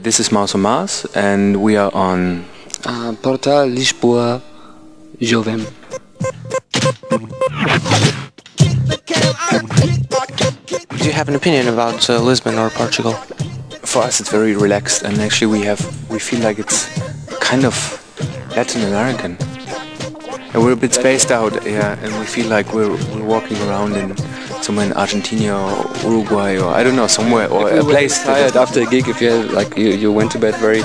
this is Mouse on Mars, and we are on Parte, lxjovem. Do you have an opinion about Lisbon or Portugal? For us it's very relaxed, and actually we feel like it's kind of Latin American. And we're a bit spaced out, yeah, and we feel like we're walking around in somewhere in Argentina or Uruguay or I don't know, somewhere, or a place. Tired after a gig, if you had, like you went to bed very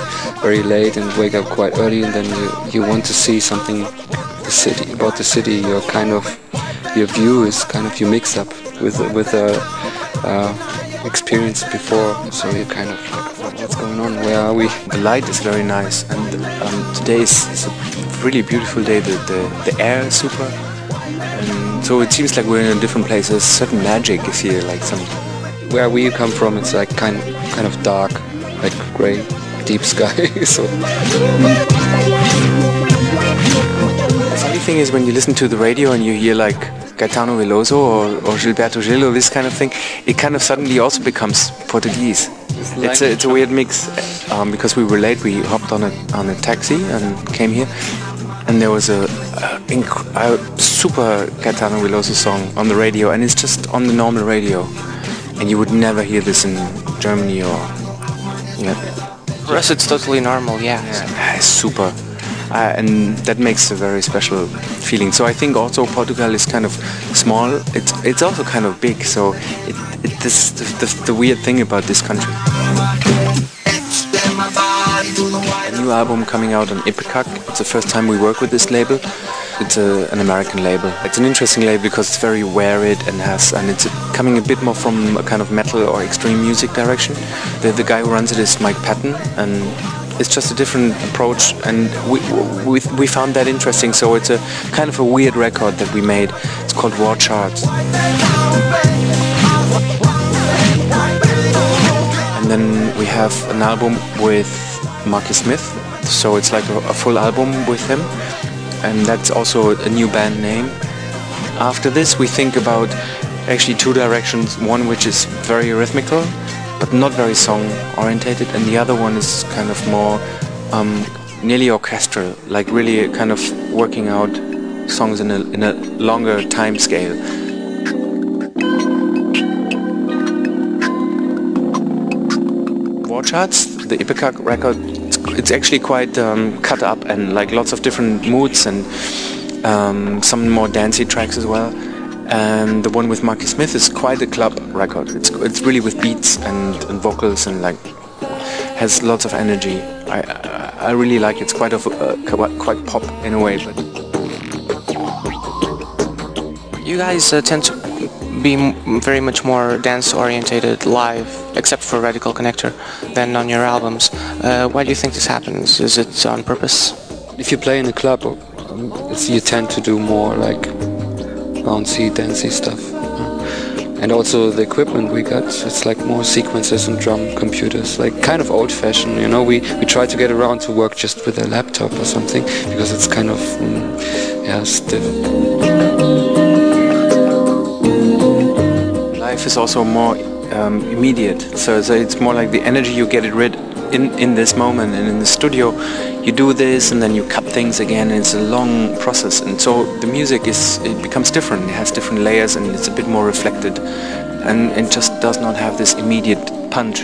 late and wake up quite early, and then you want to see something about the city. Your view is kind of, you mix up with experience before, so you're kind of like, what's going on? Where are we? The light is very nice, and today is a really beautiful day. The air is super, and so it seems like we're in a different place. There's certain magic is here, like some. Where we come from, it's like kind of dark, like grey, deep sky. So. The funny thing is when you listen to the radio and you hear like Caetano Veloso or Gilberto Gil or this kind of thing, it kind of suddenly also becomes Portuguese. It's a weird mix, because we were late. We hopped on a taxi and came here, and there was a super Caetano Veloso song on the radio, and it's just on the normal radio, and you would never hear this in Germany or. For us, it's totally normal. Yeah. It's super. And that makes a very special feeling. So I think also Portugal is kind of small. It's also kind of big. So this the weird thing about this country. A new album coming out on Ipecac. It's the first time we work with this label. It's an American label. It's an interesting label because it's very varied and it's coming a bit more from a kind of metal or extreme music direction. The guy who runs it is Mike Patton, and it's just a different approach, and we found that interesting. So it's a kind of a weird record that we made. It's called War Charts. And then we have an album with Marky Smith, so it's like a full album with him, and that's also a new band name. After this we think about actually two directions, one which is very rhythmical but not very song orientated, and the other one is kind of more nearly orchestral, like really kind of working out songs in a longer time scale. War Charts, the Ipecac record, it's actually quite cut up and like lots of different moods and some more dancey tracks as well. And the one with Marky Smith is quite a club record. It's really with beats and vocals and like has lots of energy. I really like it. It's quite quite pop in a way. But you guys tend to be very much more dance orientated live, except for Radical Connector, than on your albums. Why do you think this happens? Is it on purpose? If you play in a club, you tend to do more like bouncy, dancey stuff. And also the equipment we got, it's like more sequencers and drum computers, like kind of old-fashioned, you know. We try to get around to work just with a laptop or something, because it's kind of stiff. Life is also more immediate, so it's more like the energy you get rid in this moment, and in the studio you do this and then you cut things again, and it's a long process, and so the music it becomes different. It has different layers and it's a bit more reflected, and it just does not have this immediate punch.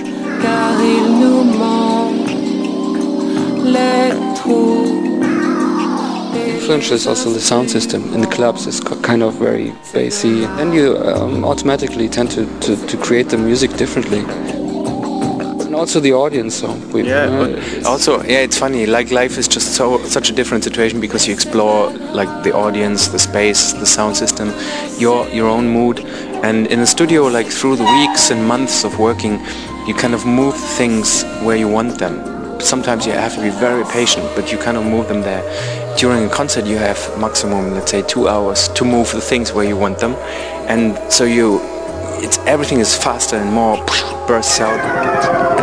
Influential is also the sound system in the clubs. It's kind of very bassy, and you automatically tend to create the music differently. Also the audience, so it's funny, like life is just such a different situation, because you explore like the audience, the space, the sound system, your own mood, and in the studio, like through the weeks and months of working, you kind of move things where you want them. Sometimes you have to be very patient, but you kind of move them there. During a concert you have maximum, let's say, 2 hours to move the things where you want them, and so everything is faster and more bursts out.